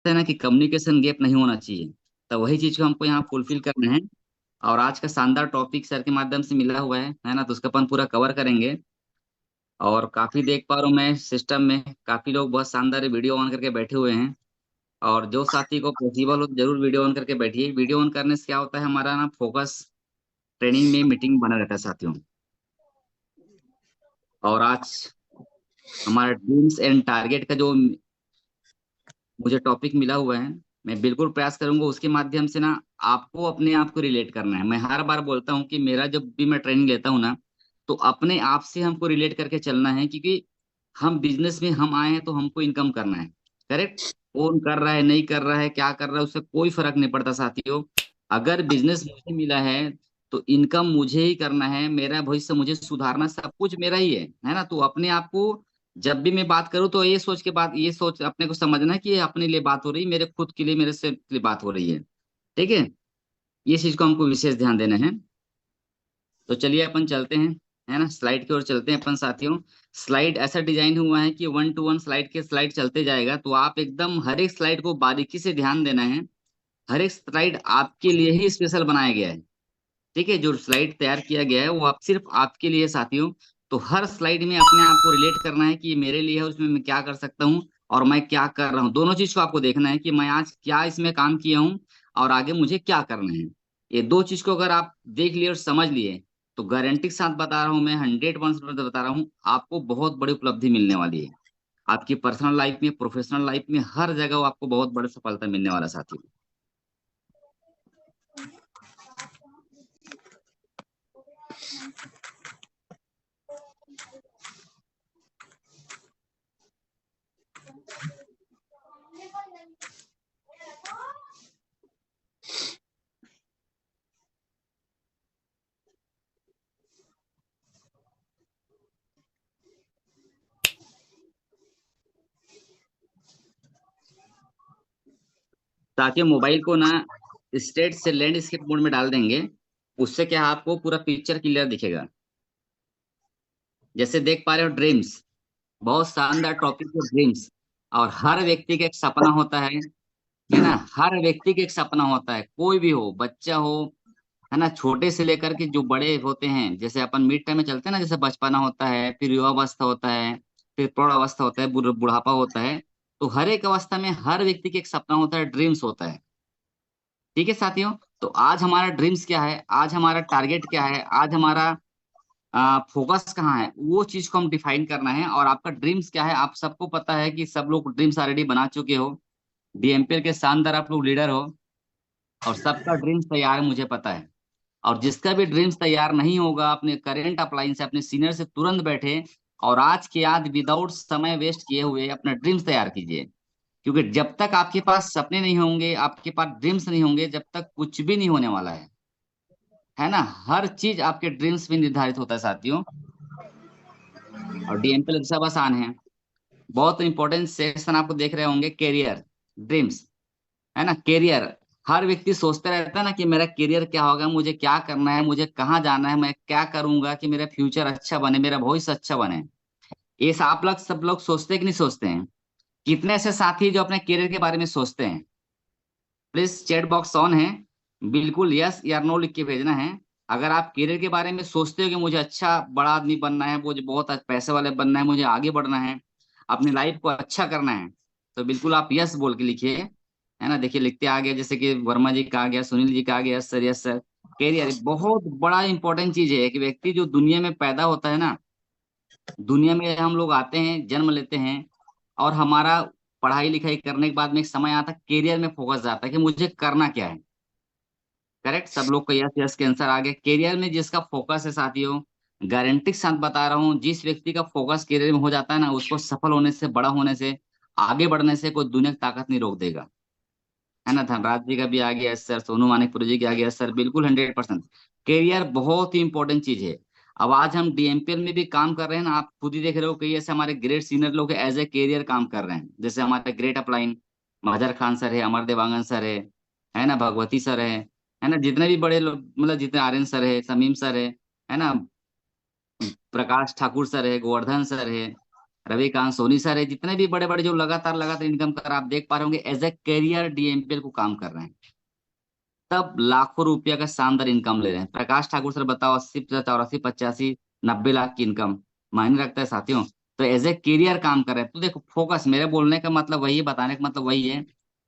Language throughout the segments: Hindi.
है ना कि कम्युनिकेशन गैप नहीं होना चाहिए। तो वही चीज को हमको यहाँ फुलफिल करना है। और आज का शानदार टॉपिक सर के माध्यम से मिला हुआ है ना, तो उसका अपन पूरा कवर करेंगे। और काफी देख पा रहा हूँ मैं सिस्टम में काफी लोग बहुत शानदार वीडियो ऑन करके बैठे हुए हैं। और जो साथी को पॉसिबल हो तो जरूर वीडियो ऑन करके बैठिए। वीडियो ऑन करने से क्या होता है, हमारा ना फोकस ट्रेनिंग में मीटिंग बना रहता है साथियों। और आज हमारा ड्रीम्स एंड टारगेट का जो मुझे टॉपिक मिला हुआ है, मैं बिल्कुल प्रयास करूंगा उसके माध्यम से ना आपको अपने आप को रिलेट करना है। मैं हर बार बोलता हूँ कि मेरा जब भी मैं ट्रेनिंग लेता हूँ ना, तो अपने आप से हमको रिलेट करके चलना है, क्योंकि हम बिजनेस में हम आए हैं तो हमको इनकम करना है। करेक्ट। कौन कर रहा है नहीं कर रहा है क्या कर रहा है उससे कोई फर्क नहीं पड़ता साथियों। अगर बिजनेस मुझे मिला है तो इनकम मुझे ही करना है, मेरा भविष्य मुझे सुधारना, सब कुछ मेरा ही है ना। तो अपने आप को जब भी मैं बात करूं तो ये सोच के बात, ये सोच अपने को समझना है कि ये अपने लिए बात हो रही है, मेरे खुद के लिए, मेरे से लिए बात हो रही है। ठीक है। ये चीज को हमको विशेष ध्यान देना है। तो चलिए अपन चलते हैं, है ना, स्लाइड की ओर चलते हैं अपन साथियों। स्लाइड ऐसा डिजाइन हुआ है कि 1 to 1 स्लाइड के स्लाइड चलते जाएगा, तो आप एकदम हर एक स्लाइड को बारीकी से ध्यान देना है। हर एक स्लाइड आपके लिए ही स्पेशल बनाया गया है। ठीक है। जो स्लाइड तैयार किया गया है वो आप सिर्फ आपके लिए साथियों। तो हर स्लाइड में अपने आप को रिलेट करना है कि ये मेरे लिए है, उसमें मैं क्या कर सकता हूँ और मैं क्या कर रहा हूँ। दोनों चीज को आपको देखना है कि मैं आज क्या इसमें काम किया हूँ और आगे मुझे क्या करना है। ये दो चीज को अगर आप देख लिए और समझ लिए, तो गारंटी के साथ बता रहा हूँ, मैं 100% बता रहा हूँ, आपको बहुत बड़ी उपलब्धि मिलने वाली है। आपकी पर्सनल लाइफ में, प्रोफेशनल लाइफ में, हर जगह आपको बहुत बड़ी सफलता मिलने वाला साथी। ताकि मोबाइल को ना स्ट्रेट से लैंडस्केप मोड में डाल देंगे, उससे क्या है, आपको पूरा पिक्चर क्लियर दिखेगा। जैसे देख पा रहे हो ड्रीम्स, बहुत शानदार टॉपिक है ड्रीम्स। और हर व्यक्ति का एक सपना होता है ना। हर व्यक्ति का एक सपना होता है, कोई भी हो, बच्चा हो, है ना, छोटे से लेकर के जो बड़े होते हैं। जैसे अपन मिड टाइम में चलते हैं ना, जैसे बचपना होता है, फिर युवावस्था होता है, फिर प्रौढ़ावस्था होता है, बुढ़ापा होता है। तो हर एक अवस्था में हर व्यक्ति का एक सपना होता है, ड्रीम्स होता है। ठीक है साथियों। तो आज हमारा ड्रीम्स क्या है, आज हमारा टारगेट क्या है, आज हमारा फोकस कहाँ है, वो चीज को हम डिफाइन करना है। और आपका ड्रीम्स क्या है, आप सबको पता है कि सब लोग ड्रीम्स ऑलरेडी बना चुके हो। डीएमपीएल के शानदार आप लोग लीडर हो, और सबका ड्रीम्स तैयार है मुझे पता है। और जिसका भी ड्रीम्स तैयार नहीं होगा, अपने करेंट अपलाइन से, अपने सीनियर से तुरंत बैठे और आज के आज विदाउट समय वेस्ट किए हुए अपना ड्रीम्स तैयार कीजिए। क्योंकि जब तक आपके पास सपने नहीं होंगे, आपके पास ड्रीम्स नहीं होंगे, जब तक कुछ भी नहीं होने वाला है ना। हर चीज आपके ड्रीम्स में निर्धारित होता है साथियों। और डीएमपी सब आसान है। बहुत इंपॉर्टेंट सेक्शन आपको देख रहे होंगे, कैरियर, ड्रीम्स, है ना, कैरियर। हर व्यक्ति सोचता रहता है ना कि मेरा कैरियर क्या होगा, मुझे क्या करना है, मुझे कहाँ जाना है, मैं क्या करूंगा कि मेरा फ्यूचर अच्छा बने, मेरा भविष्य अच्छा बने। ये आप लोग सब लोग सोचते हैं कि नहीं सोचते हैं? कितने ऐसे साथी हैं जो अपने कैरियर के बारे में सोचते हैं? प्लीज चैट बॉक्स ऑन है, बिल्कुल यस या नो लिख के भेजना है। अगर आप करियर के बारे में सोचते हो कि मुझे अच्छा बड़ा आदमी बनना है, मुझे बहुत पैसे वाले बनना है, मुझे आगे बढ़ना है, अपनी लाइफ को अच्छा करना है, तो बिल्कुल आप यस बोल के लिखिए। है ना, देखिए लिखते आ गया, जैसे कि वर्मा जी का आ गया, सुनील जी का आ गया, yes sir yes sir. Career बहुत बड़ा इंपॉर्टेंट चीज है। कि व्यक्ति जो दुनिया में पैदा होता है ना, दुनिया में हम लोग आते हैं, जन्म लेते हैं, और हमारा पढ़ाई लिखाई करने के बाद में एक समय आता है, करियर में फोकस जाता है कि मुझे करना क्या है। करेक्ट। सब लोग को यस यस के आंसर आ गए। करियर में जिसका फोकस है साथियों, गारंटी के साथ बता रहा हूँ, जिस व्यक्ति का फोकस करियर में हो जाता है ना, उसको सफल होने से, बड़ा होने से, आगे बढ़ने से कोई दुनिया की ताकत नहीं रोक देगा। है ना। धनराज जी का भी आ गया सर, सोनू मानिकपुर जी का आ गया सर, बिल्कुल 100%। करियर बहुत ही इंपॉर्टेंट चीज है। अब आज हम डीएमपीएल में भी काम कर रहे हैं ना, आप खुद ही देख रहे हो कि ऐसे हमारे ग्रेट सीनियर लोग एज ए करियर काम कर रहे हैं। जैसे हमारे ग्रेट अपलाइन मजर खान सर है, अमर देवांगन सर है ना, भगवती सर है ना, जितने भी बड़े लोग, मतलब जितने आर्यन सर है, समीम सर है ना, प्रकाश ठाकुर सर है, गोवर्धन सर रविकांत सोनी सर है, जितने भी बड़े बड़े जो लगातार लगातार इनकम कर, आप देख पा रहे होंगे एज ए करियर डीएमपीएल को काम कर रहे हैं, तब लाखों रुपया का शानदार इनकम ले रहे हैं। प्रकाश ठाकुर सर बताओ, 80 85 85 90 लाख की इनकम, मायने रखता है साथियों। तो एज ए करियर काम कर रहे हैं। तो देखो फोकस, मेरे बोलने का मतलब वही है, बताने का मतलब वही है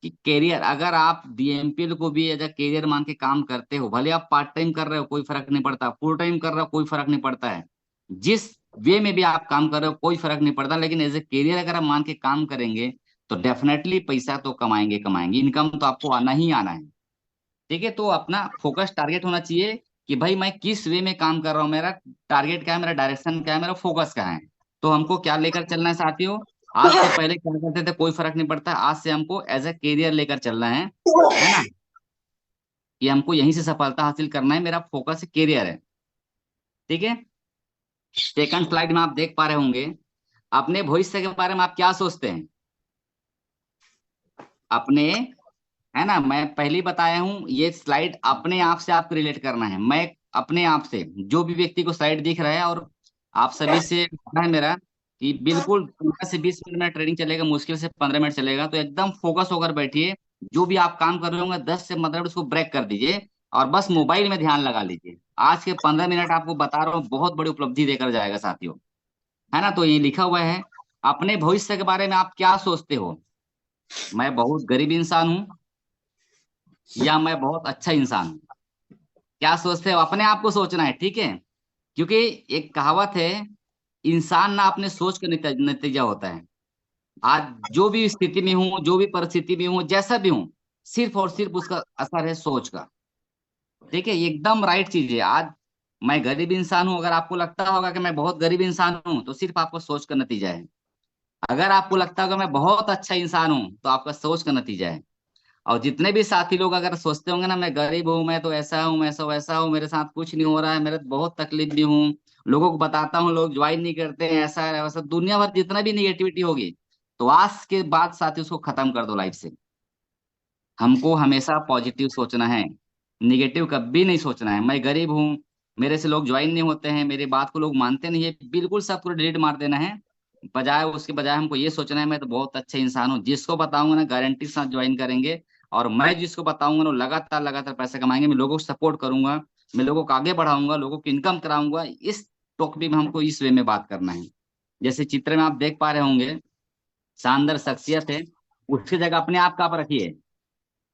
कि करियर, अगर आप डीएमपीएल को भी एज ए करियर मान के काम करते हो, भले आप पार्ट टाइम कर रहे हो कोई फर्क नहीं पड़ता, फुल टाइम कर रहे हो कोई फर्क नहीं पड़ता है, जिस वे में भी आप काम कर रहे हो कोई फर्क नहीं पड़ता, लेकिन एज ए करियर अगर आप मान के काम करेंगे तो डेफिनेटली पैसा तो कमाएंगे कमाएंगे, इनकम तो आपको आना ही आना है। ठीक है, तो अपना फोकस टारगेट होना चाहिए कि भाई मैं किस वे में काम कर रहा हूँ, मेरा टारगेट क्या है, मेरा डायरेक्शन क्या है, मेरा फोकस क्या है। तो हमको क्या लेकर चलना है साथियों, आज से पहले क्या करते थे कोई फर्क नहीं पड़ता, आज से हमको एज ए करियर लेकर चलना है ना, कि हमको यहीं से सफलता हासिल करना है, मेरा फोकस करियर है। ठीक है, सेकंड स्लाइड में आप देख पा रहे होंगे, अपने भविष्य के बारे में आप क्या सोचते हैं अपने, है ना, मैं पहले ही बताया हूं, ये स्लाइड अपने आप से आपको रिलेट करना है, मैं अपने आप से, जो भी व्यक्ति को स्लाइड दिख रहा है, और आप सभी से कहना है मेरा कि बिल्कुल 15 से 20 मिनट में ट्रेनिंग चलेगा, मुश्किल से 15 मिनट चलेगा, तो एकदम फोकस होकर बैठिए। जो भी आप काम कर रहे होंगे 10 से 15 मिनट उसको ब्रेक कर दीजिए, और बस मोबाइल में ध्यान लगा लीजिए। आज के 15 मिनट आपको बता रहा हूँ बहुत बड़ी उपलब्धि देकर जाएगा साथियों, है ना। तो ये लिखा हुआ है, अपने भविष्य के बारे में आप क्या सोचते हो, मैं बहुत गरीब इंसान हूँ या मैं बहुत अच्छा इंसान हूँ। क्या सोचते हो, अपने आप को सोचना है, ठीक है। क्योंकि एक कहावत है, इंसान ना अपने सोच का नतीजा होता है। आज जो भी स्थिति में हूँ, जो भी परिस्थिति में हूँ, जैसा भी हूँ, सिर्फ और सिर्फ उसका असर है सोच का। ठीक है, ये एकदम राइट चीज है। आज मैं गरीब इंसान हूँ, अगर आपको लगता होगा कि मैं बहुत गरीब इंसान हूँ, तो सिर्फ आपको सोच का नतीजा है। अगर आपको लगता होगा मैं बहुत अच्छा इंसान हूँ, तो आपका सोच का नतीजा है। और जितने भी साथी लोग अगर सोचते होंगे ना, मैं गरीब हूँ, मैं तो ऐसा हूँ, मैं ऐसा वैसा हूँ, मेरे साथ कुछ नहीं हो रहा है, मेरे तो बहुत तकलीफ भी हूँ, लोगों को बताता हूँ, लोग ज्वाइन नहीं करते हैं, ऐसा है वैसा, दुनिया भर जितना भी निगेटिविटी होगी, तो आज के बाद साथी उसको खत्म कर दो लाइफ से। हमको हमेशा पॉजिटिव सोचना है, निगेटिव कभी नहीं सोचना है। मैं गरीब हूँ, मेरे से लोग ज्वाइन नहीं होते हैं, मेरी बात को लोग मानते नहीं है, बिल्कुल सब कुछ डिलीट मार देना है। बजाय उसके बजाय हमको ये सोचना है मैं तो बहुत अच्छा इंसान हूँ, जिसको बताऊंगा ना गारंटी के साथ ज्वाइन करेंगे, और मैं जिसको बताऊंगा ना लगातार लगातार पैसे कमाएंगे, मैं लोगों को सपोर्ट करूंगा, मैं लोगों को आगे बढ़ाऊंगा, लोगों की इनकम कराऊंगा। इस टॉपिक में हमको इस वे में बात करना है। जैसे चित्र में आप देख पा रहे होंगे, शानदार शख्सियत है, उसकी जगह अपने आप का आप रखिए,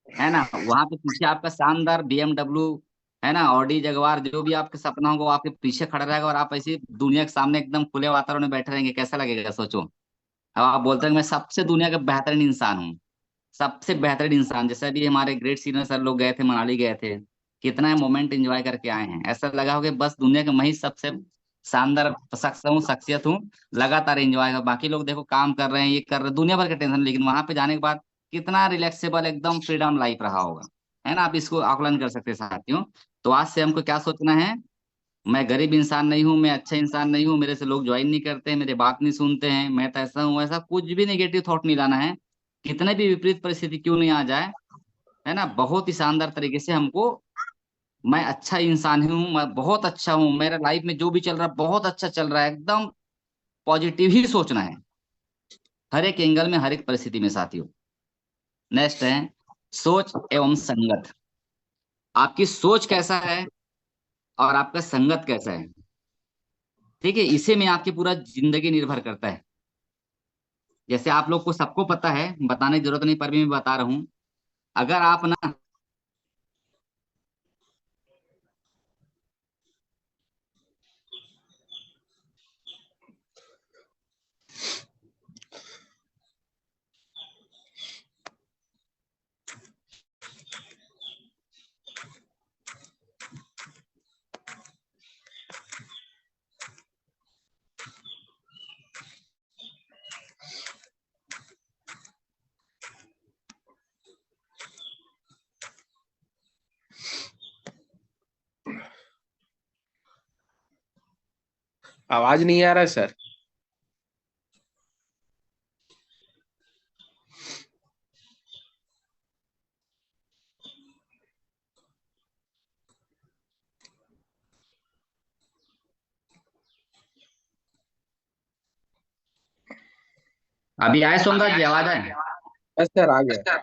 है ना। वहां पे पीछे आपका शानदार बीएमडब्ल्यू, है ना, ऑडी जगवार, जो भी आपका सपना होगा वो आपके पीछे खड़ा रहेगा, और आप ऐसे दुनिया के सामने एकदम खुले वातावरण में बैठे रहेंगे, कैसा लगेगा सोचो। अब आप बोलते हैं कि मैं सबसे दुनिया का बेहतरीन इंसान हूँ, सबसे बेहतरीन इंसान, जैसे भी हमारे ग्रेट सीनियर सर लोग गए थे, मनाली गए थे, कितना मोमेंट एंजॉय करके आए हैं, ऐसा लगा हो कि बस दुनिया के मैं ही सबसे शानदार शख्स हूँ, शख्सियत हूँ, लगातार एंजॉय कर, बाकी लोग देखो काम कर रहे हैं, ये कर रहे हैं, दुनिया भर के टेंशन, लेकिन वहां पे जाने के बाद कितना रिलैक्सेबल एकदम फ्रीडम लाइफ रहा होगा, है ना। आप इसको आकलन कर सकते हैं साथियों। तो आज से हमको क्या सोचना है, मैं गरीब इंसान नहीं हूँ, मैं अच्छा इंसान नहीं हूँ, मेरे से लोग ज्वाइन नहीं करते हैं, मेरे बात नहीं सुनते हैं, मैं तो ऐसा हूँ, ऐसा कुछ भी नेगेटिव थॉट नहीं लाना है। कितने भी विपरीत परिस्थिति क्यों नहीं आ जाए, है ना, बहुत ही शानदार तरीके से हमको, मैं अच्छा इंसान हूँ, मैं बहुत अच्छा हूँ, मेरा लाइफ में जो भी चल रहा है बहुत अच्छा चल रहा है, एकदम पॉजिटिव ही सोचना है, हर एक एंगल में, हर एक परिस्थिति में साथियों। नेक्स्ट है सोच एवं संगत। आपकी सोच कैसा है और आपका संगत कैसा है, ठीक है, इसी में आपकी पूरा जिंदगी निर्भर करता है। जैसे आप लोग को सबको पता है, बताने की जरूरत नहीं, पर भी मैं बता रहा हूं, अगर आप ना, आवाज नहीं आ रहा है सर। अभी आए सोमनाथ जी, आवाज आए? बस सर आ गया।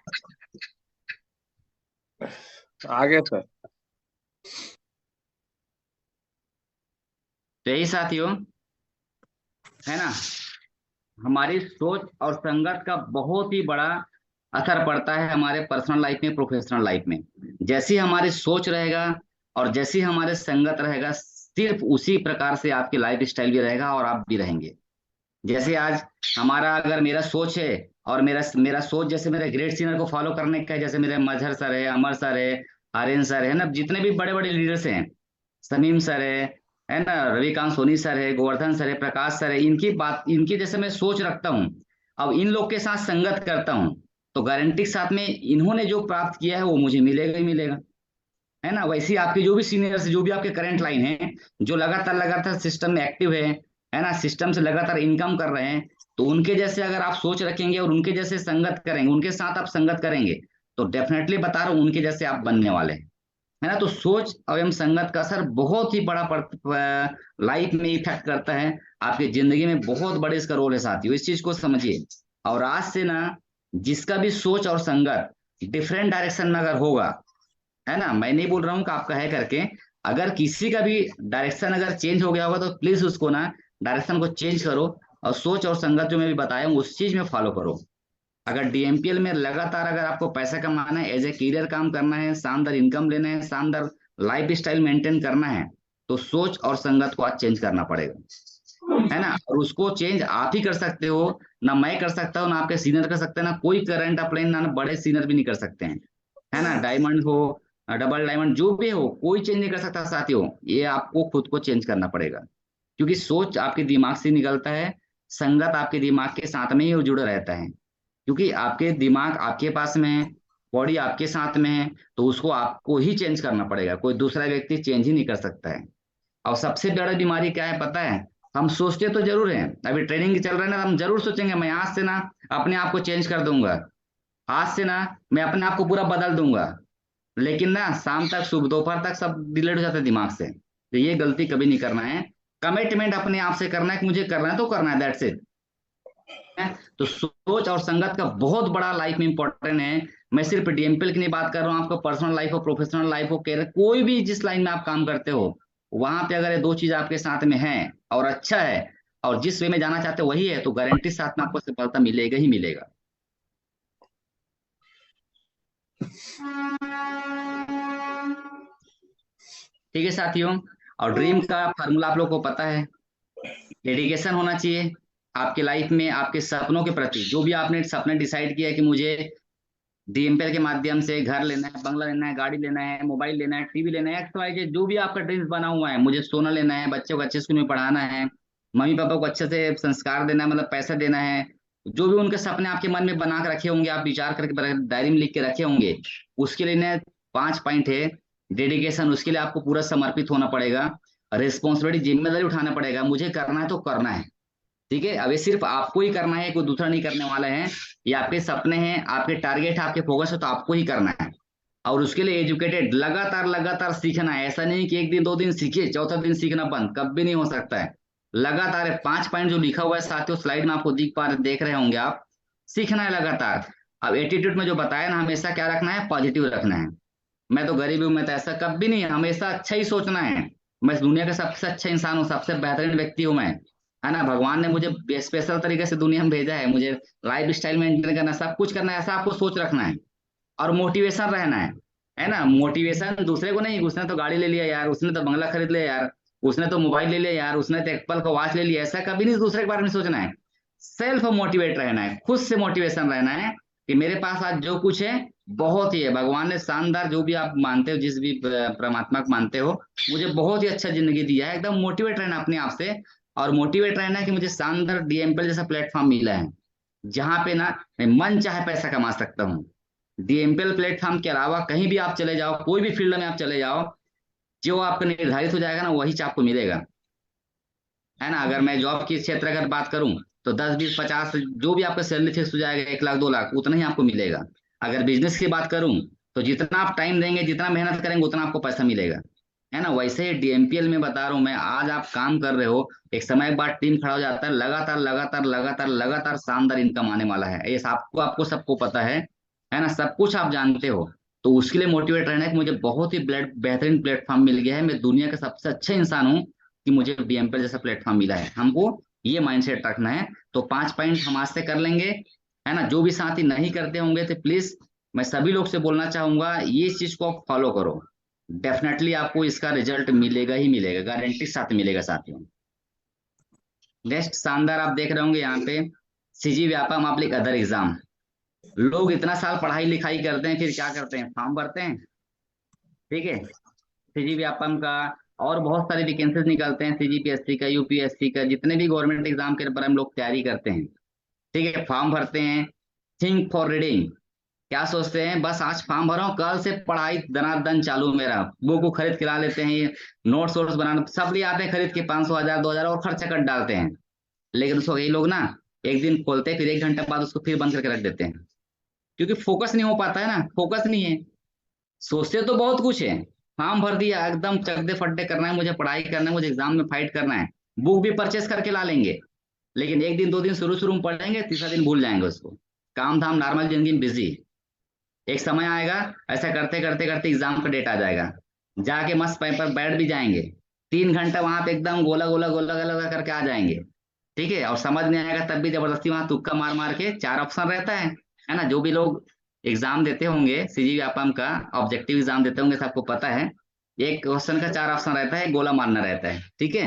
आ गया सर। तो यही साथियों, है ना, हमारी सोच और संगत का बहुत ही बड़ा असर पड़ता है हमारे पर्सनल लाइफ में, प्रोफेशनल लाइफ में। जैसी हमारी सोच रहेगा और जैसी हमारे संगत रहेगा, सिर्फ उसी प्रकार से आपकी लाइफ स्टाइल भी रहेगा और आप भी रहेंगे। जैसे आज हमारा, अगर मेरा सोच है और मेरा मेरा सोच जैसे मेरे ग्रेट सीनियर को फॉलो करने का है, जैसे मेरे मजहर सर है, अमर सर है, आर्यन सर है ना, जितने भी बड़े बड़े लीडर्स हैं, समीम सर है ना, रविकांत सोनी सर है, गोवर्धन सर है, प्रकाश सर है, इनकी बात, इनकी जैसे मैं सोच रखता हूँ, अब इन लोग के साथ संगत करता हूँ, तो गारंटी के साथ में इन्होंने जो प्राप्त किया है वो मुझे मिलेगा ही मिलेगा। है ना, वैसे ही आपके जो भी सीनियर्स, जो भी आपके करंट लाइन है, जो लगातार लगातार सिस्टम में एक्टिव है ना, सिस्टम से लगातार इनकम कर रहे हैं, तो उनके जैसे अगर आप सोच रखेंगे और उनके जैसे संगत करेंगे, उनके साथ आप संगत करेंगे, तो डेफिनेटली बता रहा हूँ उनके जैसे आप बनने वाले हैं। है ना, तो सोच एवं संगत का असर बहुत ही बड़ा लाइफ में इफेक्ट करता है, आपकी जिंदगी में बहुत बड़े इसका रोल है साथियों, इस चीज को समझिए। और आज से ना, जिसका भी सोच और संगत डिफरेंट डायरेक्शन में अगर होगा, है ना, मैं नहीं बोल रहा हूँ कि आपका है करके, अगर किसी का भी डायरेक्शन अगर चेंज हो गया होगा, तो प्लीज उसको ना, डायरेक्शन को चेंज करो और सोच और संगत जो मैं भी बताया हूँ उस चीज में फॉलो करो। अगर डीएमपीएल में लगातार अगर आपको पैसा कमाना है, एज ए करियर काम करना है, शानदार इनकम लेना है, शानदार लाइफ स्टाइल मेंटेन करना है, तो सोच और संगत को आज चेंज करना पड़ेगा। है ना, और उसको चेंज आप ही कर सकते हो, ना मैं कर सकता हूँ, ना आपके सीनियर कर सकते हैं, ना कोई करंट अपलाइन, ना बड़े सीनियर भी नहीं कर सकते हैं। है ना, डायमंड हो, डबल डायमंड जो भी हो, कोई चेंज नहीं कर सकता साथियों, ये आपको खुद को चेंज करना पड़ेगा। क्योंकि सोच आपके दिमाग से निकलता है, संगत आपके दिमाग के साथ में ही जुड़ा रहता है। क्योंकि आपके दिमाग आपके पास में है, बॉडी आपके साथ में है, तो उसको आपको ही चेंज करना पड़ेगा, कोई दूसरा व्यक्ति चेंज ही नहीं कर सकता है। और सबसे बड़ा बीमारी क्या है पता है? हम सोचते तो जरूर हैं, अभी ट्रेनिंग चल रहा है ना, हम जरूर सोचेंगे मैं आज से ना अपने आप को चेंज कर दूंगा, आज से ना मैं अपने आप को पूरा बदल दूंगा, लेकिन ना शाम तक, सुबह दोपहर तक सब डिलीट हो जाता है दिमाग से। तो ये गलती कभी नहीं करना है, कमिटमेंट अपने आप से करना है कि मुझे करना है तो करना है, दैट्स इट। है, तो सोच और संगत का बहुत बड़ा लाइफ में इंपॉर्टेंट है। मैं सिर्फ डीएमपीएल की नहीं बात कर रहा हूँ, आपका पर्सनल लाइफ हो, प्रोफेशनल लाइफ हो, कैरियर, कोई भी जिस लाइन में आप काम करते हो, वहां पे अगर ये दो चीज आपके साथ में है और अच्छा है, और जिस वे में जाना चाहते हो वही है, तो गारंटी साथ में आपको सफलता मिलेगा ही मिलेगा। ठीक है साथियों, और ड्रीम का फार्मूला आप लोग को पता है, डेडिकेशन होना चाहिए आपके लाइफ में, आपके सपनों के प्रति। जो भी आपने सपने डिसाइड किया है कि मुझे डीएमपीएल के माध्यम से घर लेना है, बंगला लेना है, गाड़ी लेना है, मोबाइल लेना है, टीवी लेना है, एक्स वाई जेड, जो भी आपका ड्रीम्स बना हुआ है, मुझे सोना लेना है, बच्चों को अच्छे स्कूल में पढ़ाना है, मम्मी पापा को अच्छे से संस्कार देना है, मतलब पैसा देना है, जो भी उनके सपने आपके मन में बना के रखे होंगे, आप विचार करके डायरी में लिख के रखे होंगे, उसके लिए ना 5 पॉइंट है। डेडिकेशन, उसके लिए आपको पूरा समर्पित होना पड़ेगा, रिस्पॉन्सिबिलिटी, जिम्मेदारी उठाना पड़ेगा, मुझे करना है तो करना है। ठीक है, अब ये सिर्फ आपको ही करना है, कोई दूसरा नहीं करने वाला है। ये आपके सपने हैं, आपके टारगेट है, आपके फोकस है, तो आपको ही करना है। और उसके लिए एजुकेटेड, लगातार लगातार सीखना है, ऐसा नहीं कि एक दिन दो दिन सीखिए, चौथा दिन सीखना बंद, कभी नहीं हो सकता है। लगातार है, 5 पॉइंट जो लिखा हुआ है साथियों, स्लाइड में आपको देख रहे होंगे आप, सीखना है लगातार। अब एटीट्यूड में जो बताया ना, हमेशा क्या रखना है, पॉजिटिव रखना है। मैं तो गरीब हूं, मैं तो ऐसा, कभी नहीं, हमेशा अच्छा ही सोचना है। मैं इस दुनिया का सबसे अच्छा इंसान हूँ, सबसे बेहतरीन व्यक्ति हूँ मैं। है ना, भगवान ने मुझे स्पेशल तरीके से दुनिया में भेजा है, मुझे लाइफ स्टाइल मेंटेन करना, सब कुछ करना है, ऐसा आपको सोच रखना है। और मोटिवेशन रहना है ना, मोटिवेशन दूसरे को नहीं, उसने तो गाड़ी ले लिया यार, उसने तो बंगला खरीद लिया यार, उसने तो मोबाइल ले लिया यार, उसने तो एप्पल का वॉच ले लिया, ऐसा कभी नहीं दूसरे के बारे में सोचना है। सेल्फ मोटिवेट रहना है, खुद से मोटिवेशन रहना है कि मेरे पास आज जो कुछ है बहुत ही है, भगवान ने शानदार, जो भी आप मानते हो, जिस भी परमात्मा को मानते हो, मुझे बहुत ही अच्छा जिंदगी दिया है, एकदम मोटिवेट रहना अपने आप से। और मोटिवेट रहना है कि मुझे शानदार डीएमपीएल जैसा प्लेटफॉर्म मिला है, जहां पे ना मैं मन चाहे पैसा कमा सकता हूँ। डीएमपीएल प्लेटफॉर्म के अलावा कहीं भी आप चले जाओ, कोई भी फील्ड में आप चले जाओ, जो आपका निर्धारित हो जाएगा ना वही आपको मिलेगा। है ना, अगर मैं जॉब की क्षेत्र अगर बात करूं, तो 10 20 50 जो भी आपका सैलरी फिक्स हो जाएगा, 1 लाख 2 लाख उतना ही आपको मिलेगा। अगर बिजनेस की बात करूं, तो जितना आप टाइम देंगे, जितना मेहनत करेंगे, उतना आपको पैसा मिलेगा। है ना। वैसे ही डीएमपीएल में बता रहा हूँ मैं, आज आप काम कर रहे हो, एक समय के बाद टीम खड़ा हो जाता है, लगातार लगातार लगातार लगातार शानदार इनकम आने वाला है, ये आपको आपको सबको पता है ना, सब कुछ आप जानते हो। तो उसके लिए मोटिवेट रहना है कि मुझे बहुत ही बेहतरीन प्लेटफॉर्म मिल गया है, मैं दुनिया का सबसे अच्छा इंसान हूँ कि मुझे डीएमपीएल जैसा प्लेटफॉर्म मिला है। हमको ये माइंडसेट रखना है। तो 5 पॉइंट हम आज से कर लेंगे, है ना। जो भी साथी नहीं करते होंगे तो प्लीज मैं सभी लोग से बोलना चाहूंगा, ये चीज को आप फॉलो करो। डेफिनेटली आपको इसका रिजल्ट मिलेगा ही मिलेगा, गारंटी साथ मिलेगा साथियों। नेक्स्ट शानदार आप देख रहे होंगे यहाँ पे, CG Vyapam public other exam. लोग इतना साल पढ़ाई लिखाई करते हैं, फिर क्या करते हैं, फॉर्म भरते हैं। ठीक है, सीजी व्यापम का और बहुत सारी वैकेंसीज निकलते हैं, सीजीपीएससी का, यूपीएससी का, जितने भी गवर्नमेंट एग्जाम के पर हम लोग तैयारी करते हैं। ठीक है, फॉर्म भरते हैं, थिंक फॉर रीडिंग। क्या सोचते हैं, बस आज फॉर्म भरा हूँ, कल से पढ़ाई दनादन चालू मेरा, बुक को खरीद के ला लेते हैं, ये नोट्स वोट्स बनाना सब ले आते हैं खरीद के, 500 1000 2000 और खर्चा कर डालते हैं। लेकिन उसको ये लोग ना एक दिन खोलते हैं, फिर 1 घंटे बाद उसको फिर बंद करके रख देते हैं, क्योंकि फोकस नहीं हो पाता है ना, फोकस नहीं है। सोचते तो बहुत कुछ है, फॉर्म भर दिया, एकदम चक दे फड्डे करना है, मुझे पढ़ाई करना है, मुझे एग्जाम में फाइट करना है, बुक भी परचेस करके ला लेंगे। लेकिन एक दिन 2 दिन शुरू शुरू में पढ़ेंगे, तीसरा दिन भूल जाएंगे उसको, काम धाम नॉर्मल जिंदगी में बिजी। एक समय आएगा, ऐसा करते करते करते एग्जाम का डेट आ जाएगा, जाके मस्त पेपर बैठ भी जाएंगे, 3 घंटा वहां पे एकदम गोला गोला गोला गोला गोला करके आ जाएंगे। ठीक है, और समझ नहीं आएगा तब भी जबरदस्ती वहां तुक्का मार मार के, 4 ऑप्शन रहता है ना। जो भी लोग एग्जाम देते होंगे सीजी व्यापम का, ऑब्जेक्टिव एग्जाम देते होंगे, सबको पता है, एक क्वेश्चन का 4 ऑप्शन रहता है, गोला मारना रहता है। ठीक है,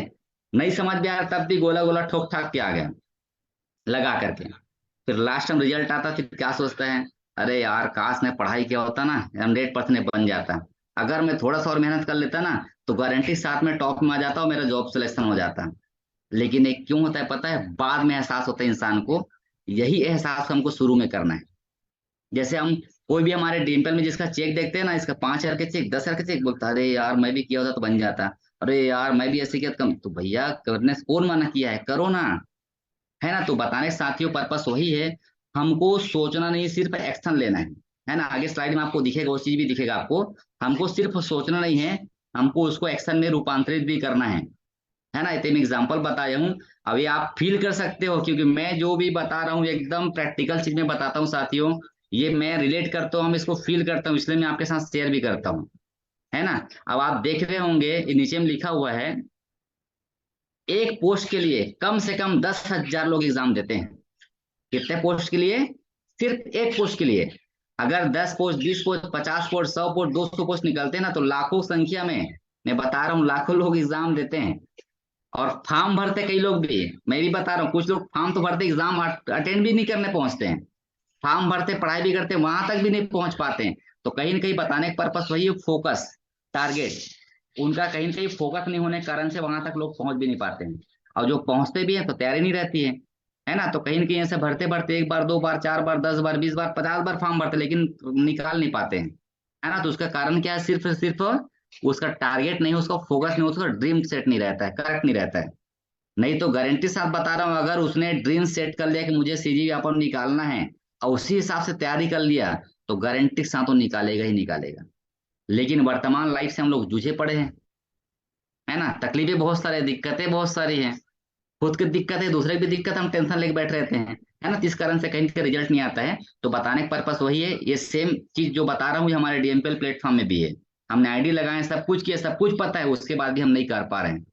नहीं समझ में आया तब भी गोला गोला ठोक ठाक के आ गया लगा करके। फिर लास्ट में रिजल्ट आता, फिर क्या सोचता है, अरे यार काश मैं पढ़ाई किया होता ना, 100% बन जाता, अगर मैं थोड़ा सा और मेहनत कर लेता ना, तो गारंटी साथ में टॉप में आ जाता और मेरा जॉब सिलेक्शन हो जाता। लेकिन एक क्यों होता है पता है, बाद में एहसास होता है इंसान को, यही एहसास हमको शुरू में करना है। जैसे हम कोई भी हमारे डिम्पल में जिसका चेक देखते हैं ना, इसका 5,000 के चेक, 10,000 के चेक, बोलता है अरे यार मैं भी किया होता तो बन जाता, अरे यार मैं भी ऐसे किया तो कम, तो भैया करने से कौन मना किया है, करो ना, है ना। तो बताने साथियों पर्पस वही है, हमको सोचना नहीं, सिर्फ एक्शन लेना है ना। आगे स्लाइड में आपको दिखेगा, वो चीज भी दिखेगा आपको। हमको सिर्फ सोचना नहीं है, हमको उसको एक्शन में रूपांतरित भी करना है ना। इतने एग्जांपल बताया हूँ, अभी आप फील कर सकते हो, क्योंकि मैं जो भी बता रहा हूँ एकदम प्रैक्टिकल चीज में बताता हूँ साथियों, ये मैं रिलेट करता हूँ, हम इसको फील करता हूँ, इसलिए मैं आपके साथ शेयर भी करता हूँ, है ना। अब आप देख रहे होंगे, ये नीचे में लिखा हुआ है, एक पोस्ट के लिए कम से कम 10,000 लोग एग्जाम देते हैं। कितने पोस्ट के लिए, सिर्फ एक पोस्ट के लिए। अगर 10 post, 20 post, 50 post, 100 post, 200 post निकलते हैं ना, तो लाखों संख्या में, मैं बता रहा हूँ, लाखों लोग एग्जाम देते हैं। और फॉर्म भरते कई लोग भी, मैं भी बता रहा हूँ, कुछ लोग फॉर्म तो भरते, एग्जाम अटेंड भी नहीं करने पहुंचते हैं, फॉर्म भरते पढ़ाई भी करते, वहां तक भी नहीं पहुंच पाते हैं। तो कहीं ना कहीं बताने का पर्पस वही है, फोकस, टारगेट, उनका कहीं ना कहीं फोकस नहीं होने के कारण से वहां तक लोग पहुंच भी नहीं पाते हैं। और जो पहुंचते भी हैं तो तैयारी नहीं रहती है ना। तो कहीं ना कहीं ऐसे भरते भरते 1 बार 2 बार 4 बार 10 बार 20 बार 50 बार फॉर्म भरते, लेकिन निकाल नहीं पाते हैं, है ना। तो उसका कारण क्या है, सिर्फ सिर्फ उसका टारगेट नहीं, उसका फोकस नहीं, उसका ड्रीम सेट नहीं रहता है, करेक्ट नहीं रहता है। नहीं तो गारंटी साथ बता रहा हूँ, अगर उसने ड्रीम सेट कर लिया कि मुझे सीजी व्यापम निकालना है, और उसी हिसाब से तैयारी कर लिया, तो गारंटी के साथ वो निकालेगा ही निकालेगा। लेकिन वर्तमान लाइफ से हम लोग जूझे पड़े हैं, है ना। तकलीफें बहुत सारी, दिक्कतें बहुत सारी हैं, खुद की दिक्कत है, दूसरे की भी दिक्कत, हम टेंशन लेके बैठ रहते हैं, है ना। जिस कारण से कहीं का रिजल्ट नहीं आता है। तो बताने का पर्पस वही है, ये सेम चीज जो बता रहा हूँ, ये हमारे डीएमपीएल प्लेटफॉर्म में भी है। हमने आईडी लगाए, सब कुछ किया, सब कुछ पता है, उसके बाद भी हम नहीं कर पा रहे हैं।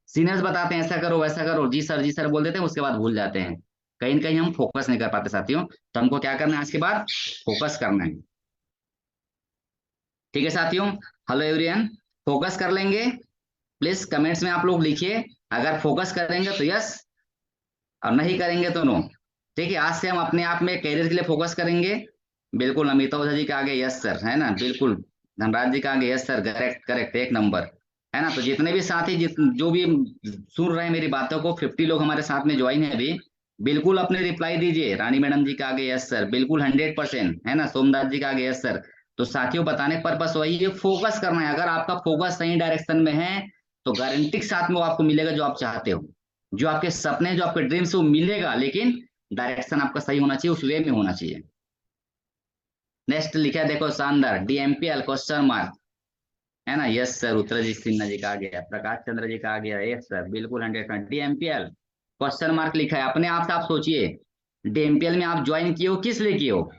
सीनियर्स बताते हैं ऐसा करो वैसा करो, जी सर बोल देते हैं, उसके बाद भूल जाते हैं। कहीं ना कहीं हम फोकस नहीं कर पाते साथियों। तो हमको क्या करना है, आज के बाद फोकस करना है। ठीक है साथियों, हेलो एवरीवन, फोकस कर लेंगे। प्लीज कमेंट्स में आप लोग लिखिए, अगर फोकस करेंगे तो यस, और नहीं करेंगे तो नो। ठीक है, आज से हम अपने आप में कैरियर के लिए फोकस करेंगे। बिल्कुल, अमिताभ ओझा जी का आगे यस सर, है ना, बिल्कुल। धनराज जी का आगे यस सर, करेक्ट करेक्ट, एक नंबर, है ना। तो जितने भी साथी जो भी सुन रहे हैं मेरी बातों को, 50 लोग हमारे साथ में ज्वाइन है अभी, बिल्कुल अपने रिप्लाई दीजिए। रानी मैडम जी का आगे यस सर, बिल्कुल 100%, है ना। सोमदास जी का आगे यस सर। तो साथियों बताने का पर्पस वही है, फोकस करना है। अगर आपका फोकस सही डायरेक्शन में है, तो गारंटी के साथ में वो आपको मिलेगा जो आप चाहते हो, जो आपके सपने, जो आपके ड्रीम्स, वो मिलेगा। लेकिन डायरेक्शन आपका सही होना चाहिए, उस वे में होना चाहिए। नेक्स्ट लिखा है देखो, शानदार, डीएमपीएल क्वेश्चन मार्क, है ना। यस सर, उत्तरजीत सिन्हा जी का आ गया, प्रकाश चंद्र जी का आ गया, यस सर बिल्कुल 100%। डीएमपीएल क्वेश्चन मार्क लिखा है, अपने आप से आप सोचिए, डीएमपीएल में आप ज्वाइन किए हो किस लिए किए हो?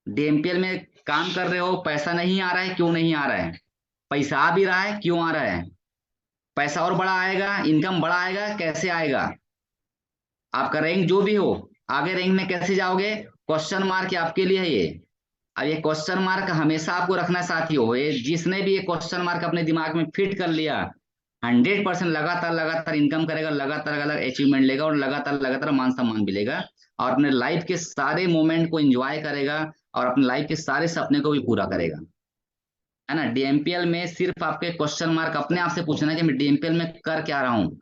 डीएमपीएल में काम कर रहे हो, पैसा नहीं आ रहा है, क्यों नहीं आ रहा है? पैसा आ भी रहा है, क्यों आ रहा है? पैसा और बड़ा आएगा, इनकम बड़ा आएगा, कैसे आएगा? आपका रैंक जो भी हो, आगे रैंक में कैसे जाओगे? क्वेश्चन मार्क आपके लिए है ये। अब ये क्वेश्चन मार्क हमेशा आपको रखना है साथियों। ये जिसने भी ये क्वेश्चन मार्क अपने दिमाग में फिट कर लिया, 100% लगातार लगातार इनकम करेगा, लगातार लगातार अचीवमेंट लेगा, और लगातार लगातार मान सम्मान मिलेगा, और अपने लाइफ के सारे मोमेंट को एंजॉय करेगा, और अपने लाइफ के सारे सपने को भी पूरा करेगा, है ना। डीएमपीएल में सिर्फ आपके क्वेश्चन मार्क अपने आप से पूछना है कि मैं डीएमपीएल में कर क्या रहा हूँ।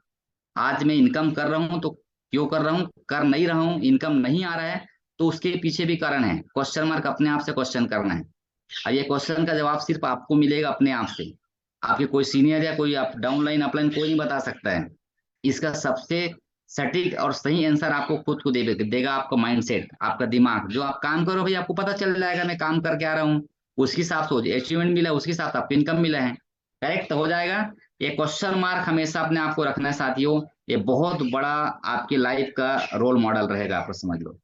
आज मैं इनकम कर रहा हूँ तो क्यों कर रहा हूँ, कर नहीं रहा हूँ, इनकम नहीं आ रहा है तो उसके पीछे भी कारण है। क्वेश्चन मार्क अपने आप से क्वेश्चन करना है, और ये क्वेश्चन का जवाब सिर्फ आपको मिलेगा अपने आप से। आपके कोई सीनियर या कोई आप डाउनलाइन अपलाइन कोई नहीं बता सकता है। इसका सबसे सटीक और सही आंसर आपको खुद को देगा आपका माइंडसेट, आपका दिमाग। जो आप काम करो भाई, आपको पता चल जाएगा मैं काम करके आ रहा हूँ, उसके हिसाब से अचीवमेंट मिला, उसके हिसाब से आपको इनकम मिला है, करेक्ट हो जाएगा। ये क्वेश्चन मार्क हमेशा अपने आप को रखना है साथियों। ये बहुत बड़ा आपकी लाइफ का रोल मॉडल रहेगा, आपको समझ लो।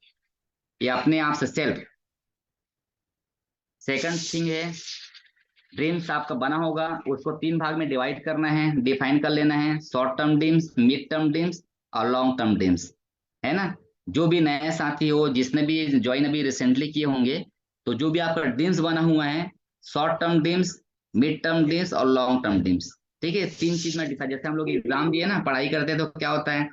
ये अपने आप से सेल्फ। सेकंड थिंग है, ड्रीम्स आपका बना होगा, उसको 3 भाग में डिवाइड करना है, डिफाइन कर लेना है। Short term dreams, mid term dreams और लॉन्ग टर्म ड्रीम्स, है ना। जो भी नए साथी हो, जिसने भी ज्वाइन अभी रिसेंटली किए होंगे, तो जो भी आपका ड्रीम्स बना हुआ है, short term dreams, mid term dreams और लॉन्ग टर्म ड्रीम्स, ठीक है। 3 चीज में डिफाइन, जैसे हम लोग एग्जाम दिए ना, पढ़ाई करते हैं तो क्या होता है,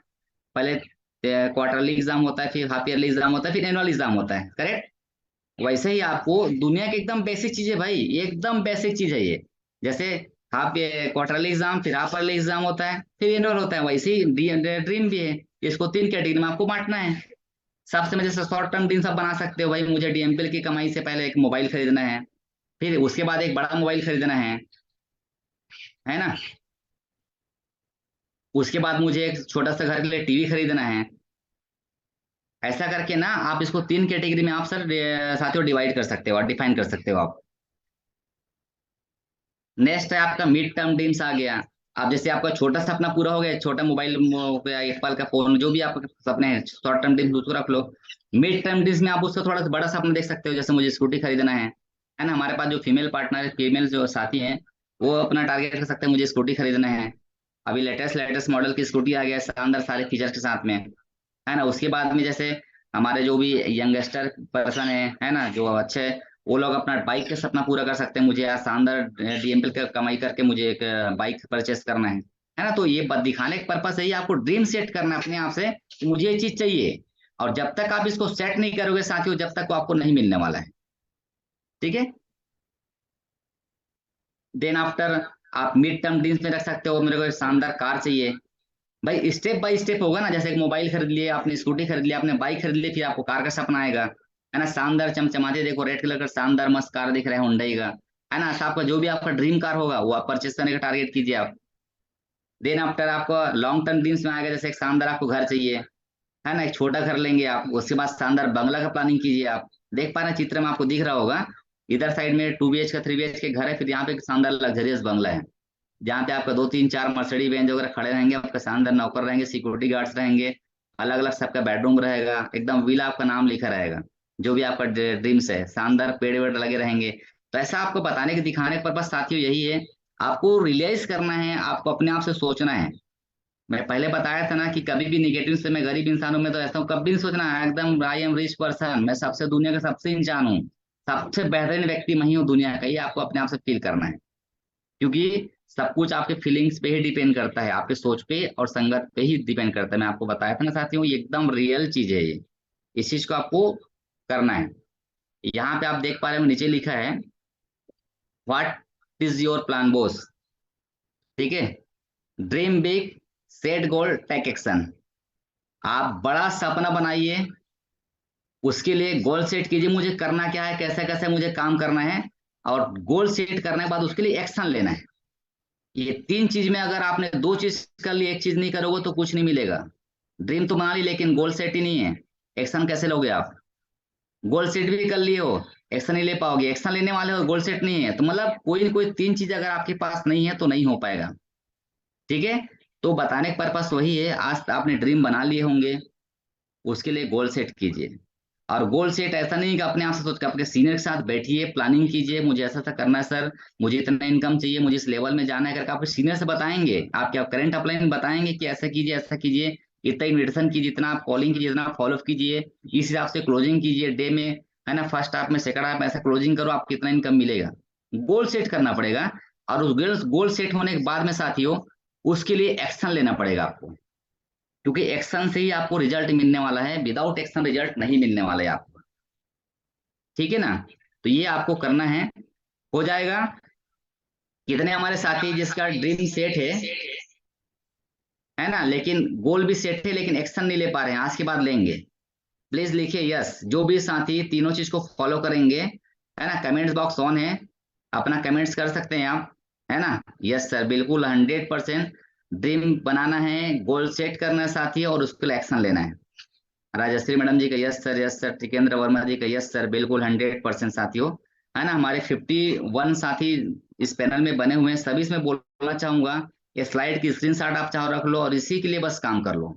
पहले क्वार्टरली एग्जाम होता है, फिर हाफ ईयरली एग्जाम होता है, फिर एनुअल एग्जाम होता है, करेक्ट। वैसे ही आपको दुनिया की एकदम बेसिक चीज है भाई, ये एकदम बेसिक चीज है ये। जैसे हाफ क्वार्टरली एग्जाम, फिर हाफ ईयरली एग्जाम होता है, फिर एनुअल होता है, वैसे ही ड्रीम भी है। इसको 3 कैटेगरी में आपको बांटना है। सबसे में जैसे शॉर्ट टर्म ड्रीम सब बना सकते हो भाई, मुझे डीएमपीएल की कमाई से पहले एक मोबाइल खरीदना है, फिर उसके बाद एक बड़ा मोबाइल खरीदना है ना। उसके बाद मुझे एक छोटा सा घर के लिए टीवी खरीदना है। ऐसा करके ना आप इसको 3 कैटेगरी में आप सर साथियों डिवाइड कर सकते हो और डिफाइन कर सकते हो आप। नेक्स्ट है आपका मिड टर्म ड्रीम्स आ गया। अब जैसे आपका छोटा सपना पूरा हो गया, छोटा मोबाइल हो गया, एप्पल का फोन, जो भी आपके सपने हैं, शॉर्ट टर्म ड्रीम्स उसको रख लो। मिड टर्म ड्रीम्स में आप उससे थोड़ा सा बड़ा सपना देख सकते हो, जैसे मुझे स्कूटी खरीदना है ना। हमारे पास जो फीमेल पार्टनर, फीमेल जो साथी हैं, वो अपना टारगेट कर सकते हैं, मुझे स्कूटी खरीदना है। अभी लेटेस्ट लेटेस्ट मॉडल की स्कूटी आ गया है, शानदार सारे फीचर्स के साथ में, है ना। उसके बाद में जैसे हमारे जो भी यंगस्टर पर्सन है ना, जो अच्छे, वो लोग अपना बाइक का सपना पूरा कर सकते हैं, मुझे यार शानदार डीएमपीएल का कमाई करके मुझे एक बाइक परचेस करना है ना। तो ये दिखाने का पर्पस है, आपको ड्रीम सेट करना है अपने आप से कि मुझे ये चीज चाहिए। और जब तक आप इसको सेट नहीं करोगे साथियों, जब तक वो आपको नहीं मिलने वाला है, ठीक है। देन आफ्टर आप मिड टर्म ड्रीम्स में रख सकते हो, मेरे को एक शानदार कार चाहिए। भाई स्टेप बाय स्टेप होगा ना, जैसे एक मोबाइल खरीद लिया आपने, स्कूटी खरीद लिया आपने, बाइक खरीद ली, फिर आपको कार का सपना आएगा, है ना। शानदार चमचमाते, देखो रेड कलर का शानदार मस्त कार दिख रहा है हुंडई का, है ना। तो आपका जो भी आपका ड्रीम कार होगा वो आप परचेस करने का टारगेट कीजिए आप। देन आफ्टर आपको लॉन्ग टर्म ड्रीम्स में आएगा, जैसे एक शानदार आपको घर चाहिए, है ना, एक छोटा घर लेंगे आप। उसके बाद शानदार बंगला का प्लानिंग कीजिए आप। देख पा रहे हैं चित्र में, आपको दिख रहा होगा, इधर साइड में 2 BH का 3 BH के घर है, फिर यहाँ पे एक शानदार लग्जरियस बंगला है, जहाँ पे आपका 2 3 4 मर्सिडीज बेंज वगैरह खड़े रहेंगे, आपका शानदार नौकर रहेंगे, सिक्योरिटी गार्ड्स रहेंगे, अलग अलग सबका बेडरूम रहेगा, एकदम विला आपका नाम लिखा रहेगा। जो भी आपका ड्रीम्स है, शानदार पेड़ वेड़ लगे रहेंगे। तो ऐसा आपको बताने के दिखाने का पर्पस साथियों यही है, आपको रियलाइज करना है, आपको अपने आप से सोचना है। मैं पहले बताया था ना कि कभी भी निगेटिव से, मैं गरीब इंसान हूं, मैं तो ऐसा हूँ, कभी नहीं सोचना है एकदम आई एम रिच पर्सन, मैं सबसे दुनिया का सबसे इंसान हूँ, सबसे बेहतरीन व्यक्ति मैं ही हूँ दुनिया का, ये आपको अपने आप से फील करना है। क्योंकि सब कुछ आपके फीलिंग्स पे ही डिपेंड करता है, आपके सोच पे और संगत पे ही डिपेंड करता है। मैं आपको बताया था ना साथियों, ये एकदम रियल चीज है ये, इस चीज को आपको करना है। यहाँ पे आप देख पा रहे हो नीचे लिखा है, what is your plan boss, ठीक है। Dream big, set goal, take action. आप बड़ा सपना बनाइए, उसके लिए गोल सेट कीजिए, मुझे करना क्या है, कैसे कैसे मुझे काम करना है, और गोल सेट करने के बाद उसके लिए एक्शन लेना है। ये 3 चीज में अगर आपने 2 चीज कर ली, एक चीज नहीं करोगे तो कुछ नहीं मिलेगा। ड्रीम तो बना ली लेकिन गोल सेट ही नहीं है, एक्शन कैसे लोगे आप? गोल सेट भी कर लिए हो, एक्शन नहीं ले पाओगे, एक्शन लेने वाले हो, गोल सेट नहीं है, तो मतलब कोई न कोई तीन चीज अगर आपके पास नहीं है तो नहीं हो पाएगा। ठीक है, तो बताने का पर्पस वही है, आज आपने ड्रीम बना लिए होंगे, उसके लिए गोल सेट कीजिए। और गोल सेट ऐसा नहीं कि अपने आप से सोच कर, अपने सीनियर के साथ बैठिए, प्लानिंग कीजिए, मुझे ऐसा ऐसा करना है सर, मुझे इतना इनकम चाहिए, मुझे इस लेवल में जाना है करके आप सीनियर से बताएंगे, आपके आप करंट अपलाइन बताएंगे कि ऐसा कीजिए ऐसा कीजिए, इतना इन्विटेशन कीजिए, इतना आप कॉलिंग कीजिए, इतना फॉलोअप कीजिए, इस हिसाब से क्लोजिंग कीजिए डे में, है ना, फर्स्ट हाफ में सेकंड हाफ में ऐसा क्लोजिंग करो, आपको कितना इनकम मिलेगा। गोल सेट करना पड़ेगा। और उस गोल सेट होने के बाद में साथियों, उसके लिए एक्शन लेना पड़ेगा आपको, क्योंकि एक्शन से ही आपको रिजल्ट मिलने वाला है, विदाउट एक्शन रिजल्ट नहीं मिलने वाला है आपको। ठीक है ना, तो ये आपको करना है, हो जाएगा। कितने हमारे साथी जिसका ड्रीम सेट है ना, लेकिन गोल भी सेट है लेकिन एक्शन नहीं ले पा रहे हैं, आज के बाद लेंगे, प्लीज लिखिए यस। जो भी साथी तीनों चीज को फॉलो करेंगे, है ना, कमेंट्स बॉक्स ऑन है, अपना कमेंट्स कर सकते हैं आप, है ना। यस सर, बिल्कुल 100%। ड्रीम बनाना है, गोल सेट करना है साथी, और उसके लिए एक्शन लेना है। राजश्री मैडम जी का yes sir, yes sir. Tikendra Verma ji का यस सर, बिल्कुल 100% साथियों, है ना। हमारे 51 साथी इस पैनल में बने हुए हैं, सभी इसमें बोलना चाहूंगा, ये स्लाइड की स्क्रीनशॉट आप चाहो रख लो, और इसी के लिए बस काम कर लो।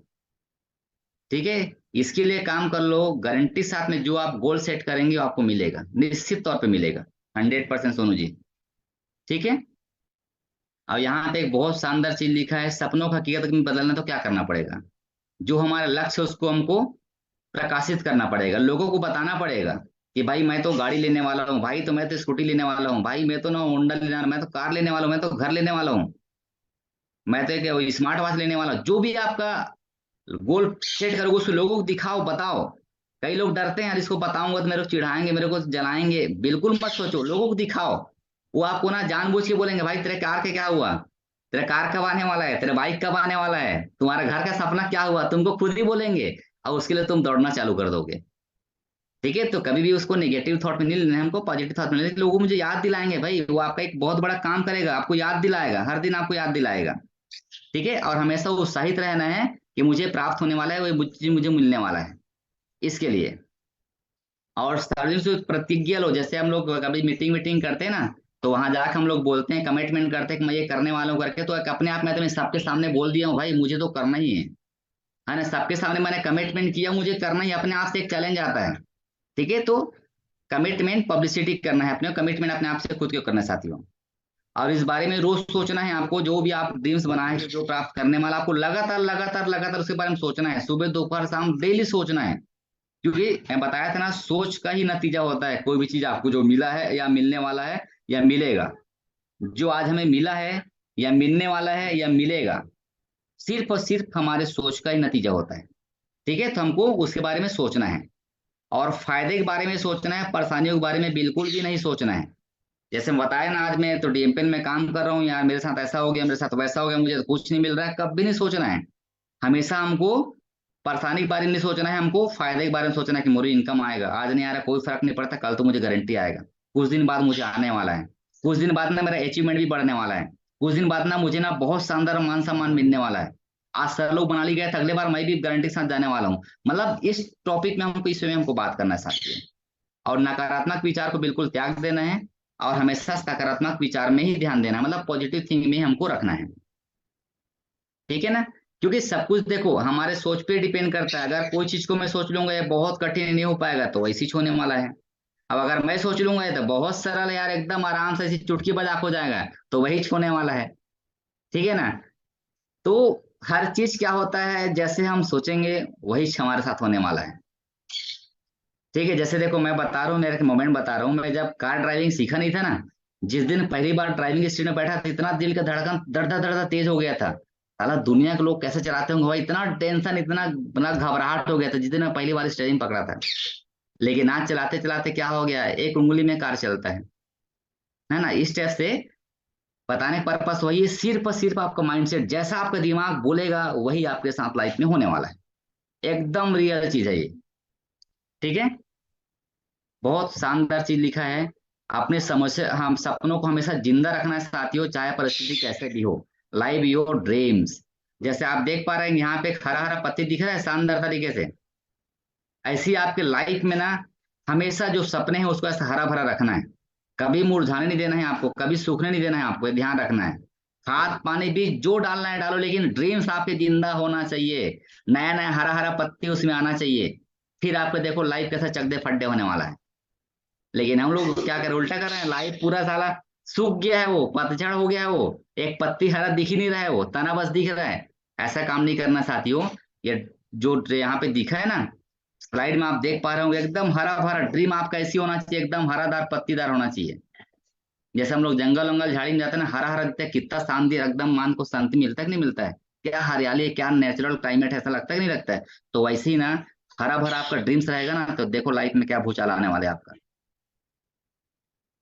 ठीक है, इसके लिए काम कर लो, गारंटी साथ में जो आप गोल सेट करेंगे वो आपको मिलेगा, निश्चित तौर पे मिलेगा, 100% सोनू जी। ठीक है, और यहाँ पे एक बहुत शानदार चीज लिखा है, सपनों का हकीकत में बदलना तो क्या करना पड़ेगा, जो हमारा लक्ष्य है उसको हमको प्रकाशित करना पड़ेगा, लोगों को बताना पड़ेगा कि भाई मैं तो गाड़ी लेने वाला हूँ, भाई तो मैं तो स्कूटी लेने वाला हूँ, भाई मैं तो ना होंडा लेने वाला, मैं तो कार लेने वाला हूँ, मैं तो घर लेने वाला हूँ, मैं तो एक स्मार्ट वॉच लेने वाला हूँ। जो भी आपका गोल सेट करोगे उसको लोगों को दिखाओ, बताओ। कई लोग डरते हैं, यार इसको बताऊंगा तो मेरे को चिढ़ाएंगे, मेरे को जलाएंगे, बिल्कुल मत सोचो, लोगों को दिखाओ। वो आपको ना जानबूझ के बोलेंगे भाई तेरे कार के क्या हुआ, तेरा कार कब आने वाला है, तेरा बाइक कब आने वाला है, तुम्हारा घर का सपना क्या हुआ, तुमको खुद ही बोलेंगे, और उसके लिए तुम दौड़ना चालू कर दोगे। ठीक है, तो कभी भी उसको नेगेटिव थॉट में नहीं लेना है, हमको पॉजिटिव थॉट में लेना है। लोगों मुझे याद दिलाएंगे भाई, वो आपका एक बहुत बड़ा काम करेगा, आपको याद दिलाएगा, हर दिन आपको याद दिलाएगा। ठीक है, और हमेशा उत्साहित रहना है कि मुझे प्राप्त होने वाला है, वो मुझे मुझे मिलने वाला है, इसके लिए। और सर्वजन से प्रतिज्ञा लो, जैसे हम लोग कभी मीटिंग मीटिंग करते हैं ना, तो वहां जाकर हम लोग बोलते हैं, कमिटमेंट करते हैं कि मैं ये करने वाला हूँ करके, तो एक अपने आप में तो मैं सबके सामने बोल दिया हूँ भाई मुझे तो करना ही है ना, सबके सामने मैंने कमिटमेंट किया, मुझे करना ही, अपने आप से एक चैलेंज आता है। ठीक है, तो कमिटमेंट पब्लिसिटी करना है अपने, कमिटमेंट अपने आप से खुद को करना है साथियों। और इस बारे में रोज सोचना है आपको, जो भी आप ड्रीम्स बनाए हैं, जो प्राप्त करने वाला, आपको लगातार लगातार लगातार उसके बारे में सोचना है, सुबह दोपहर शाम डेली सोचना है। क्योंकि मैं बताया था ना, सोच का ही नतीजा होता है, कोई भी चीज आपको जो मिला है या मिलने वाला है या मिलेगा, जो आज हमें मिला है या मिलने वाला है या मिलेगा, सिर्फ और सिर्फ हमारे सोच का ही नतीजा होता है। ठीक है, तो हमको उसके बारे में सोचना है, और फायदे के बारे में सोचना है, परेशानियों के बारे में बिल्कुल भी नहीं सोचना है। जैसे बताया ना, आज मैं तो डीएमपीएल में काम कर रहा हूँ यार, मेरे साथ ऐसा हो गया, मेरे साथ वैसा हो गया, मुझे तो कुछ नहीं मिल रहा है, कब भी नहीं सोचना है। हमेशा हमको परेशानी के बारे में नहीं सोचना है, हमको फायदे के बारे में सोचना है कि मुझे इनकम आएगा, आज नहीं आ रहा कोई फर्क नहीं पड़ता, कल तो मुझे गारंटी आएगा, कुछ दिन बाद मुझे आने वाला है, कुछ दिन बाद ना मेरा अचीवमेंट भी बढ़ने वाला है, कुछ दिन बाद ना मुझे ना बहुत शानदार मान सम्मान मिलने वाला है। आज सर लोग मनाली गए थे, अगले बार मैं भी गारंटी के साथ जाने वाला हूँ। मतलब इस टॉपिक में हमको, इस वे में हमको बात करना है साथियों। और नकारात्मक विचार को बिल्कुल त्याग देना है, और हमेशा सकारात्मक विचार में ही ध्यान देना है, मतलब पॉजिटिव थिंकिंग में ही हमको रखना है। ठीक है ना, क्योंकि सब कुछ देखो हमारे सोच पे डिपेंड करता है, अगर कोई चीज को मैं सोच लूंगा ये बहुत कठिन नहीं हो पाएगा, तो वैसे ही होने वाला है। अब अगर मैं सोच लूंगा ये तो बहुत सरल है यार, एकदम आराम से ऐसी चुटकी बजा हो जाएगा, तो वही होने वाला है। ठीक है ना, तो हर चीज क्या होता है, जैसे हम सोचेंगे वही हमारे साथ होने वाला है। ठीक है, जैसे देखो मैं बता रहा हूँ, मेरा एक मोमेंट बता रहा हूँ, मैं जब कार ड्राइविंग सीखा नहीं था ना, जिस दिन पहली बार ड्राइविंग सीट में बैठा था, इतना दिल का धड़कन दर्द दर्द तेज हो गया था, साला दुनिया के लोग कैसे चलाते होंगे भाई, इतना टेंशन, इतना इतना घबराहट हो गया था जिस दिन मैं पहली बार स्टीयरिंग पकड़ा था। लेकिन आज चलाते चलाते क्या हो गया है, एक उंगली में कार चलता है ना। इस टाइप से बताने का पर्पस वही है, सिर्फ और सिर्फ आपका माइंडसेट, जैसा आपका दिमाग बोलेगा वही आपके साथ लाइफ में होने वाला है, एकदम रियल चीज है ये। ठीक है, बहुत शानदार चीज लिखा है। अपने समस्या, हम सपनों को हमेशा जिंदा रखना है साथियों, चाहे परिस्थिति कैसे भी हो। लाइव योर ड्रीम्स, जैसे आप देख पा रहे हैं यहाँ पे हरा हरा पत्ती दिख रहा है शानदार तरीके से, ऐसी आपके लाइफ में ना हमेशा जो सपने हैं उसको ऐसा हरा भरा रखना है, कभी मुरझाने नहीं देना है आपको, कभी सूखने नहीं देना है आपको, ये ध्यान रखना है। खाद पानी बीज जो डालना है डालो, लेकिन ड्रीम्स आपके जिंदा होना चाहिए, नया नया हरा हरा पत्ती उसमें आना चाहिए। फिर आपको देखो लाइफ कैसा चकदे फड्डे होने वाला है। लेकिन हम लोग क्या करें, उल्टा कर रहे हैं, लाइफ पूरा साला सूख गया है, वो पतझड़ हो गया है, वो एक पत्ती हरा दिख ही नहीं रहा है, वो तना बस दिख रहा है। ऐसा काम नहीं करना साथियों। ये जो यहाँ पे दिखा है ना स्लाइड में, आप देख पा रहे होंगे, एकदम हरा भरा ड्रीम आपका ऐसी होना चाहिए, एकदम हरादार पत्तीदार होना चाहिए। जैसे हम लोग जंगल वंगल झाड़ी में जाते हैं ना, हरा हरा दिखता है, कितना शांति, एकदम मन को शांति मिलता है कि नहीं मिलता है? क्या हरियाली है, क्या नेचुरल क्लाइमेट है, ऐसा लगता है कि नहीं लगता है? तो वैसे ही ना, हरा भरा आपका ड्रीम्स रहेगा ना, तो देखो लाइफ में क्या भूचाल आने वाले हैं आपका।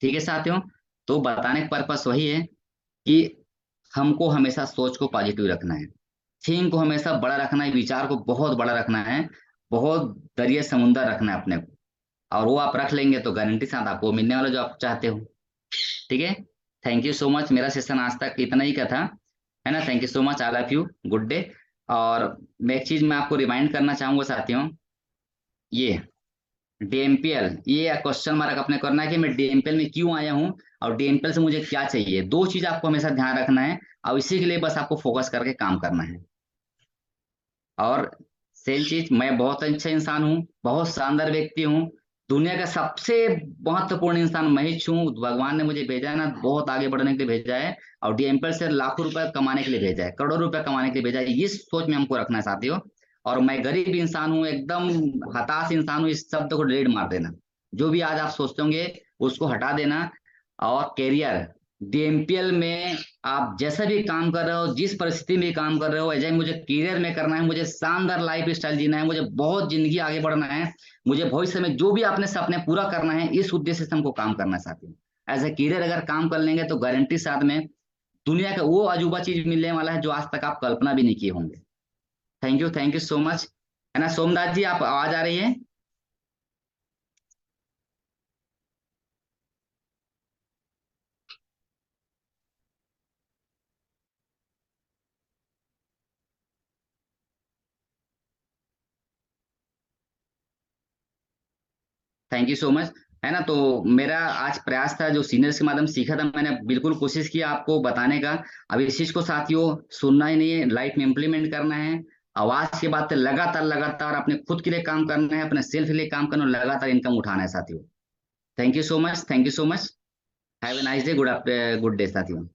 ठीक है साथियों, तो बताने का पर्पस वही है कि हमको हमेशा सोच को पॉजिटिव रखना है, थिंक को हमेशा बड़ा रखना है, विचार को बहुत बड़ा रखना है, बहुत दरिया समुंदर रखना है अपने को। और वो आप रख लेंगे तो गारंटी साथ आपको मिलने वाला जो आप चाहते हो। ठीक है, थैंक यू सो मच। मेरा सेशन आज तक इतना ही का था, है ना। Thank you so much, I love you, good day. और मैं एक चीज मैं आपको रिमाइंड करना चाहूंगा साथियों, ये डीएमपीएल, ये क्वेश्चन मार्क अपने करना है कि मैं डीएमपीएल में क्यों आया हूँ और डीएमपीएल से मुझे क्या चाहिए। दो चीज आपको हमेशा ध्यान रखना है, और इसी के लिए बस आपको फोकस करके काम करना है। और सेम चीज, मैं बहुत अच्छा इंसान हूँ, बहुत शानदार व्यक्ति हूँ, दुनिया का सबसे महत्वपूर्ण इंसान मैं ही हूँ। भगवान ने मुझे भेजा है ना, बहुत आगे बढ़ने के लिए भेजा है, और डीएमपीएल से लाखों रुपए कमाने के लिए भेजा है, करोड़ों रुपए कमाने के लिए भेजा है। इस सोच में हमको रखना है साथियों। और मैं गरीब इंसान हूँ, एकदम हताश इंसान हूँ, इस शब्द को डिलीट मार देना। जो भी आज आप सोचते होंगे उसको हटा देना। और कैरियर डीएमपीएल में आप जैसा भी काम कर रहे हो, जिस परिस्थिति में काम कर रहे हो, ऐसे मुझे करियर में करना है, मुझे शानदार लाइफ स्टाइल जीना है, मुझे बहुत जिंदगी आगे बढ़ना है, मुझे भविष्य में जो भी आपने सपने पूरा करना है, इस उद्देश्य से हमको काम करना है साथियों। एज ए करियर अगर काम कर लेंगे तो गारंटी साथ में दुनिया का वो अजूबा चीज मिलने वाला है जो आज तक आप कल्पना भी नहीं किए होंगे। थैंक यू सो मच, है ना। सोमनाथ जी, आप आवाज आ रही है? थैंक यू सो मच, है ना। तो मेरा आज प्रयास था, जो सीनियर्स के माध्यम से सीखा था मैंने, बिल्कुल कोशिश किया आपको बताने का। अब इस चीज को साथियों सुनना ही नहीं है, लाइफ में इम्प्लीमेंट करना है। आवाज के बाद लगातार लगातार अपने खुद के लिए काम करना है, अपने सेल्फ के लिए काम करना है, लगातार इनकम उठाना है साथियों। Thank you so much, thank you so much. Have a nice day, good day साथियों।